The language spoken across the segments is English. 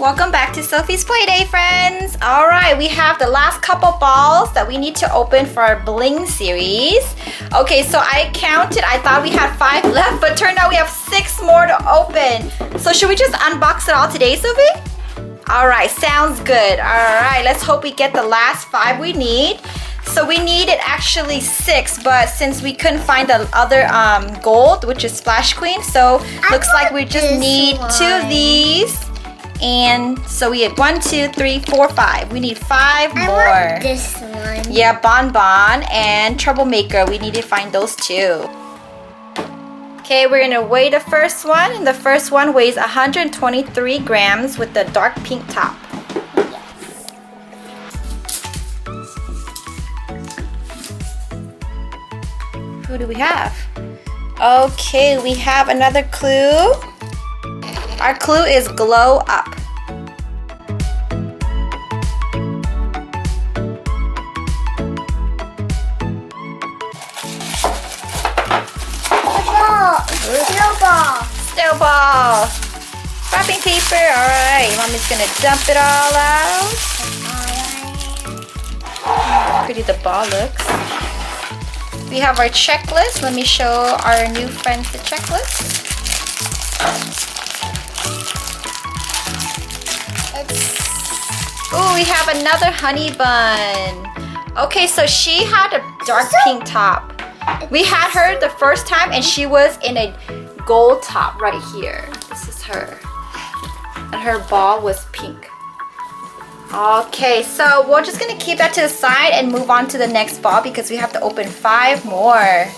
Welcome back to Sophie's Playday, friends. All right, we have the last couple balls that we need to open for our Bling series. Okay, so I counted. I thought we had 5 left, but turned out we have 6 more to open. So should we just unbox it all today, Sophie? All right, sounds good. All right, let's hope we get the last 5 we need. So we needed actually 6, but since we couldn't find the other gold, which is Splash Queen, so looks like we just need 2 of these. And so we had 1, 2, 3, 4, 5. We need 5 more. I want this one. Yeah, Bon Bon and Troublemaker. We need to find those 2. Okay, we're gonna weigh the first one. And the first one weighs 123 grams with the dark pink top. Who do we have? Okay, we have another clue. Our clue is glow up. Snowball. Snowball. Wrapping paper. All right, Mommy's gonna dump it all out. How pretty the ball looks. We have our checklist. Let me show our new friends the checklist. Oh, we have another honey bun. Okay, so she had a dark pink top. We had her the first time and she was in a gold top right here. This is her. And her ball was pink. Okay, so we're just gonna keep that to the side and move on to the next ball because we have to open 5 more.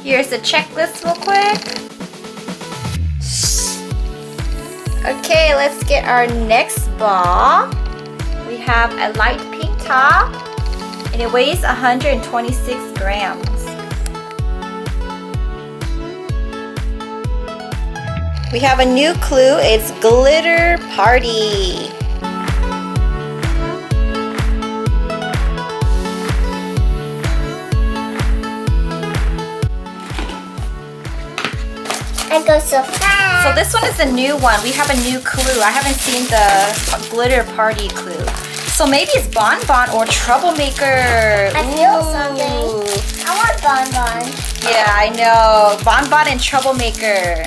Here's the checklist real quick. Okay, let's get our next ball. We have a light pink top and it weighs 126 grams. We have a new clue. It's Glitter Party. I go so fast. So this one is a new one. We have a new clue. I haven't seen the Glitter Party clue. So maybe it's Bon Bon or Troublemaker. I feel something. I want Bon Bon. Yeah, I know. Bon Bon and Troublemaker.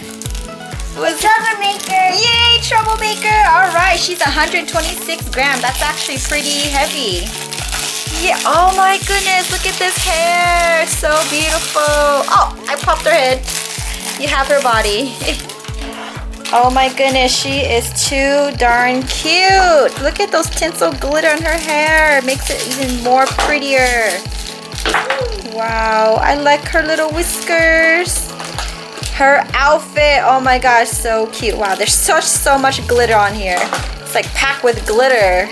Troublemaker. Yay, Troublemaker. All right, she's 126 grams. That's actually pretty heavy. Yeah, oh my goodness, look at this hair. So beautiful. Oh, I popped her head. You have her body. Oh my goodness, she is too darn cute. Look at those tinsel glitter on her hair. It makes it even more prettier. Wow, I like her little whiskers. Her outfit, oh my gosh, so cute. Wow, there's so much glitter on here. It's like packed with glitter.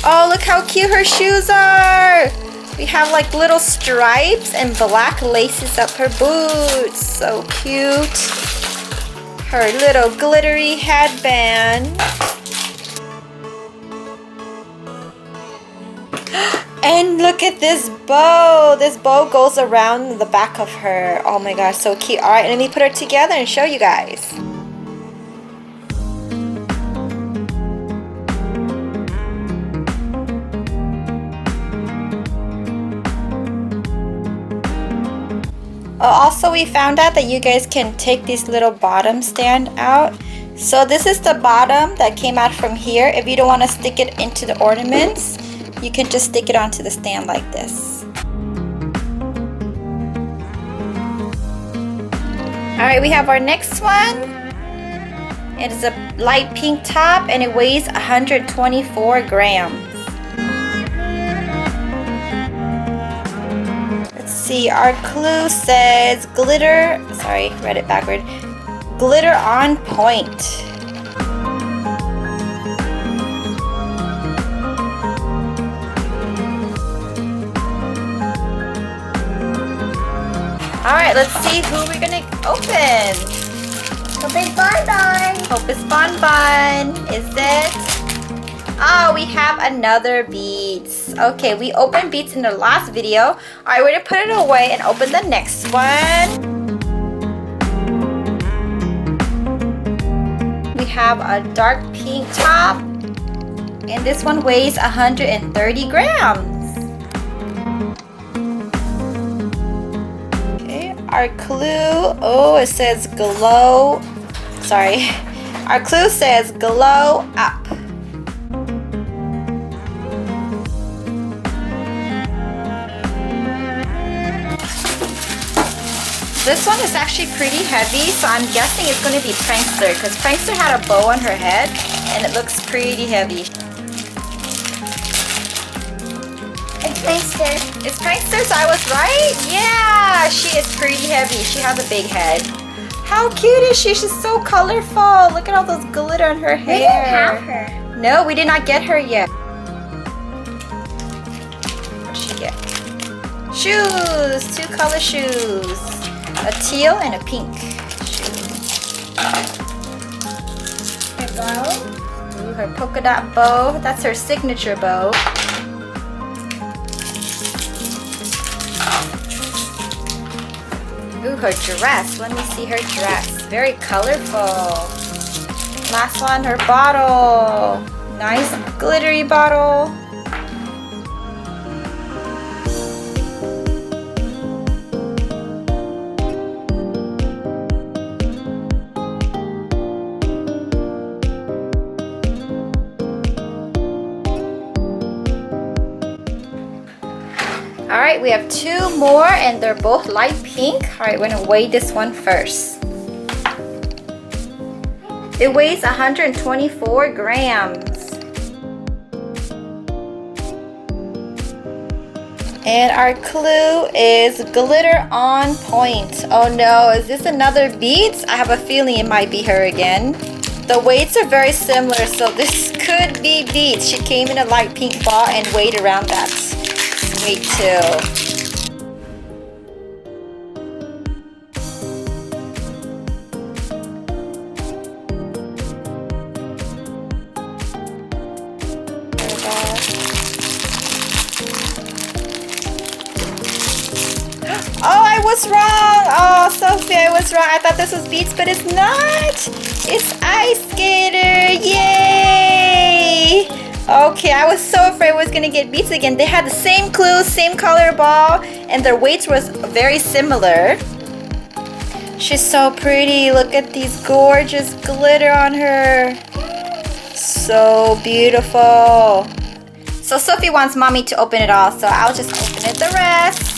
Oh, look how cute her shoes are. We have like little stripes and black laces up her boots. So cute. Her little glittery headband. And look at this bow. This bow goes around the back of her. Oh my gosh, so cute. All right, let me put her together and show you guys. Also, we found out that you guys can take this little bottom stand out. So this is the bottom that came out from here. If you don't want to stick it into the ornaments, you can just stick it onto the stand like this. Alright, we have our next one. It is a light pink top and it weighs 124 grams. See, our clue says glitter, sorry, read it backward. Glitter on point. All right, let's see who we're gonna open. Hope it's Bon Bon. Hope it's Bon Bon. Is it? Oh, we have another beads. Okay, we opened beads in the last video. All right, we're gonna put it away and open the next one. we have a dark pink top. And this one weighs 130 grams. Okay, our clue, oh, it says glow. Sorry. Our clue says glow up. This one is actually pretty heavy, so I'm guessing it's going to be Prankster because Prankster had a bow on her head and it looks pretty heavy. It's Prankster. It's Prankster, so I was right? Yeah, she is pretty heavy. She has a big head. How cute is she? She's so colorful. Look at all those glitter on her hair. We didn't have her. No, we did not get her yet. What did she get? Shoes. 2 color shoes. A teal and a pink shoe. Her bow. Ooh, her polka dot bow. That's her signature bow. Ooh, her dress. Let me see her dress. Very colorful. Last one, her bottle. Nice glittery bottle. Alright, we have 2 more and they're both light pink. Alright, we're gonna weigh this one first. It weighs 124 grams. And our clue is glitter on point. Oh no, is this another Beats? I have a feeling it might be her again. The weights are very similar, so this could be Beats. She came in a light pink ball and weighed around that weight too. Oh, I was wrong. Oh, Sophie, I was wrong. I thought this was Beats, but it's not. It's Ice Skater. Yay! Okay, I was so afraid it was gonna get Beats again. They had the same clue, same color ball, and their weights was very similar. She's so pretty. Look at these gorgeous glitter on her. So beautiful. So Sophie wants mommy to open it all, so I'll just open it the rest.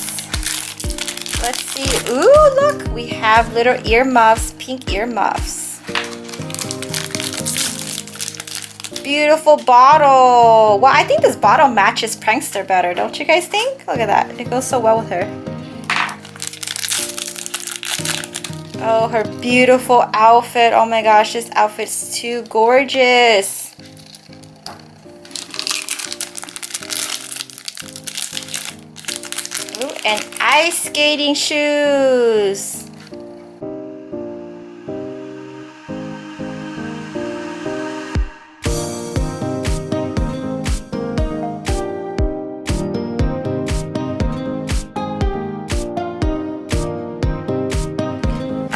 Let's see. Ooh, look, we have little earmuffs, pink earmuffs. Beautiful bottle. Well, I think this bottle matches Prankster better, don't you guys think? Look at that. It goes so well with her. Oh, her beautiful outfit. Oh my gosh, this outfit's too gorgeous. Ooh, and ice skating shoes.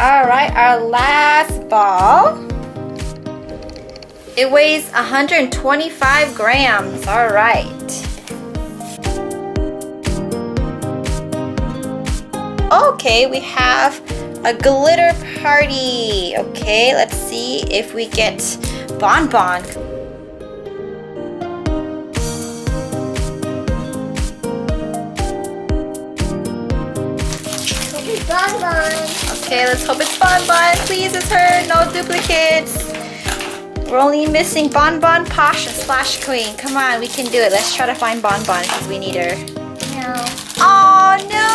Alright, our last ball. It weighs 125 grams. Alright. Okay, we have a glitter party. Okay, let's see if we get Bonbon. Bonbon. Okay, let's hope it's Bonbon. Please, it's her. No duplicates. We're only missing Bonbon, Posh, and Splash Queen. Come on, we can do it. Let's try to find Bonbon because we need her. No. Oh, no.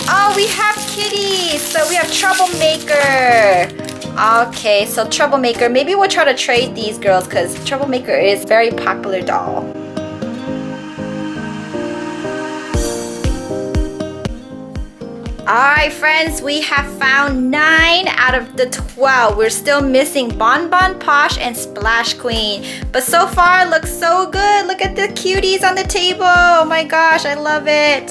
Oh, we have Kitty. So we have Troublemaker. Okay, so Troublemaker. Maybe we'll try to trade these girls because Troublemaker is a very popular doll. Alright friends, we have found 9 out of the 12. We're still missing Bonbon, Posh, and Splash Queen. But so far, it looks so good. Look at the cuties on the table. Oh my gosh, I love it.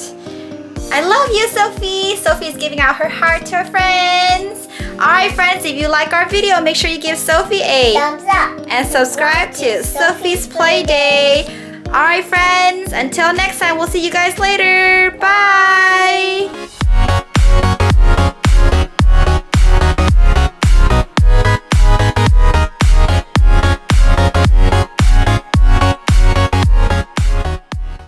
I love you, Sophie. Sophie's giving out her heart to her friends. Alright. Alright friends, if you like our video, make sure you give Sophie a Thumbs up. and subscribe to Sophie's Play Day. Alright friends, until next time, we'll see you guys later. Bye!